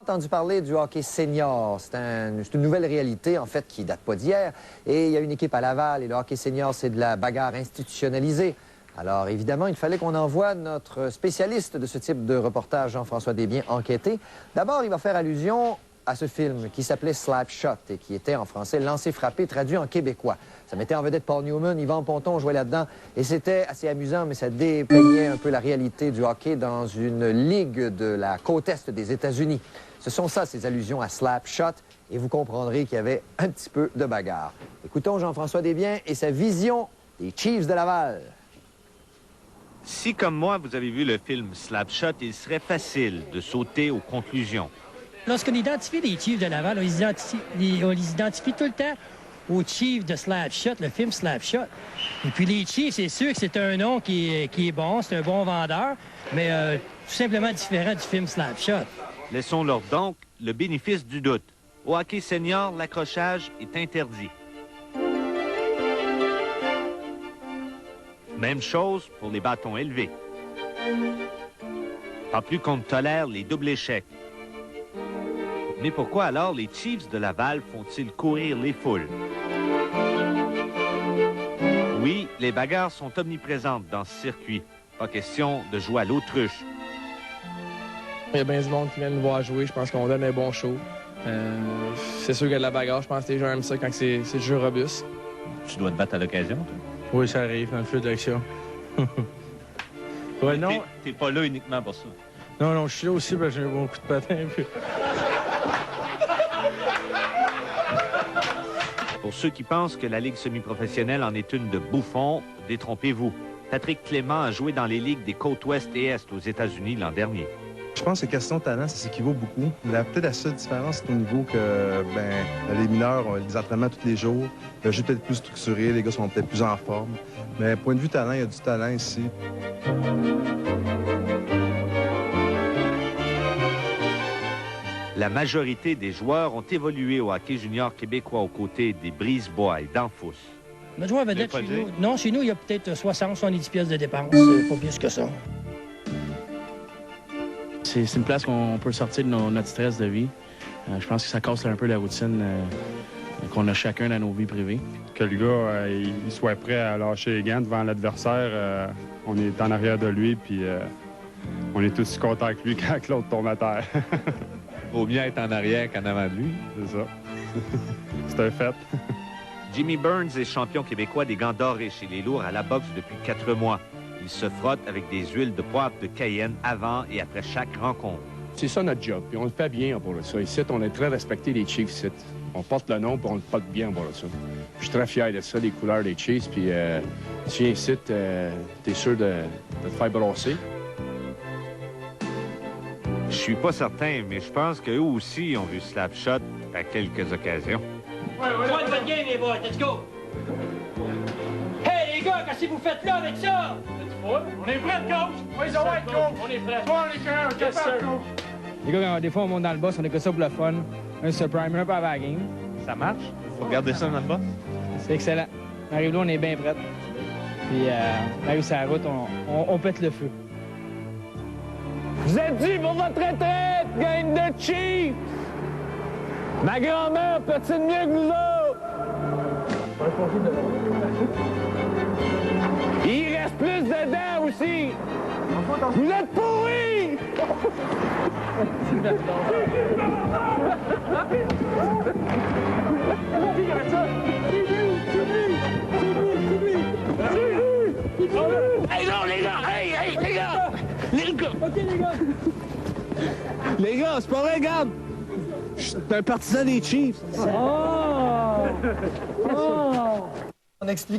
entendu parler du hockey senior. C'est une nouvelle réalité, en fait, qui date pas d'hier. Et il y a une équipe à Laval, et le hockey senior, c'est de la bagarre institutionnalisée. Alors, évidemment, il fallait qu'on envoie notre spécialiste de ce type de reportage, Jean-François Desbiens, enquêter. D'abord, il va faire allusion à ce film qui s'appelait Slapshot et qui était en français Lancer frappé, traduit en québécois. Ça mettait en vedette Paul Newman, Yvan Ponton jouait là-dedans et c'était assez amusant, mais ça dépeignait un peu la réalité du hockey dans une ligue de la côte est des États-Unis. Ce sont ça, ces allusions à Slapshot, et vous comprendrez qu'il y avait un petit peu de bagarre. Écoutons Jean-François Desbiens et sa vision des Chiefs de Laval. Si, comme moi, vous avez vu le film Slapshot, il serait facile de sauter aux conclusions. Lorsqu'on identifie les Chiefs de Laval, on les identifie tout le temps aux Chiefs de Slapshot, le film Slapshot. Et puis les Chiefs, c'est sûr que c'est un nom qui est bon, c'est un bon vendeur, mais tout simplement différent du film Slapshot. Laissons-leur donc le bénéfice du doute. Au hockey senior, l'accrochage est interdit. Même chose pour les bâtons élevés. Pas plus qu'on ne tolère les doubles échecs. Mais pourquoi alors les Chiefs de Laval font-ils courir les foules? Oui, les bagarres sont omniprésentes dans ce circuit. Pas question de jouer à l'autruche. Il y a bien du monde qui vient nous voir jouer. Je pense qu'on donne un bon show. C'est sûr qu'il y a de la bagarre. Je pense que les gens aiment ça quand c'est du jeu robuste. Tu dois te battre à l'occasion, toi? Oui, ça arrive dans le feu d'action. Ouais, non. T'es pas là uniquement pour ça. Non, je suis là aussi parce que j'ai un bon coup de patin. Puis... Pour ceux qui pensent que la Ligue semi-professionnelle en est une de bouffons, détrompez-vous. Patrick Clément a joué dans les ligues des côtes ouest et est aux États-Unis l'an dernier. Je pense que question de talent, ça s'équivaut beaucoup. Peut-être la seule différence, c'est au niveau que les mineurs ont des entraînements tous les jours. Le jeu est peut-être plus structuré, les gars sont peut-être plus en forme. Mais point de vue talent, il y a du talent ici. La majorité des joueurs ont évolué au hockey junior québécois aux côtés des Brisebois et d'Anfos. Notre joueur vedette chez nous, non, chez nous, il y a peut-être 60-70 pièces de dépenses, pas plus que ça. C'est une place qu'on peut sortir de notre stress de vie. Je pense que ça casse un peu la routine qu'on a chacun dans nos vies privées. Que le gars il soit prêt à lâcher les gants devant l'adversaire, on est en arrière de lui, puis on est tous contents avec lui quand l'autre tombe à terre. Vaut mieux être en arrière qu'en avant de lui. C'est ça. C'est un fait. Jimmy Burns est champion québécois des gants dorés chez les lourds à la boxe depuis 4 mois. Il se frotte avec des huiles de poivre de Cayenne avant et après chaque rencontre. C'est ça notre job, puis on le fait bien pour ça. Ici, on est très respecté les Chiefs ici. On porte le nom, puis on le porte bien pour ça. Je suis très fier de ça, les couleurs des Chiefs, puis tu viens ici, t'es sûr de te faire brosser. Je suis pas certain, mais je pense qu'eux aussi ont vu Slapshot à quelques occasions. Ouais, votre game, les boys, let's go! Hey, les gars, qu'est-ce que vous faites là avec ça? On est prêts, coach! Oui, ça va être coach! On est prêts! Toi, on est cœur, yes, coach! Les gars, des fois, on monte dans le boss, on écoute ça pour le fun. Un sur primer, un peu avant la game. Ça marche? Faut regarder ça dans le bas? C'est excellent. On arrive là, on est bien prêts. Puis, on arrive sur la route, on pète le feu. Vous êtes dû pour votre retraite, gang de Chiefs! Ma grand-mère patine mieux que vous autres! Il reste plus dedans aussi! Vous êtes pourris! Hey, non, les gars! Hey, les gars! Les gars! OK, les gars! Les gars, c'est pas vrai, regarde! Je suis un partisan des Chiefs. Oh! Oh! On explique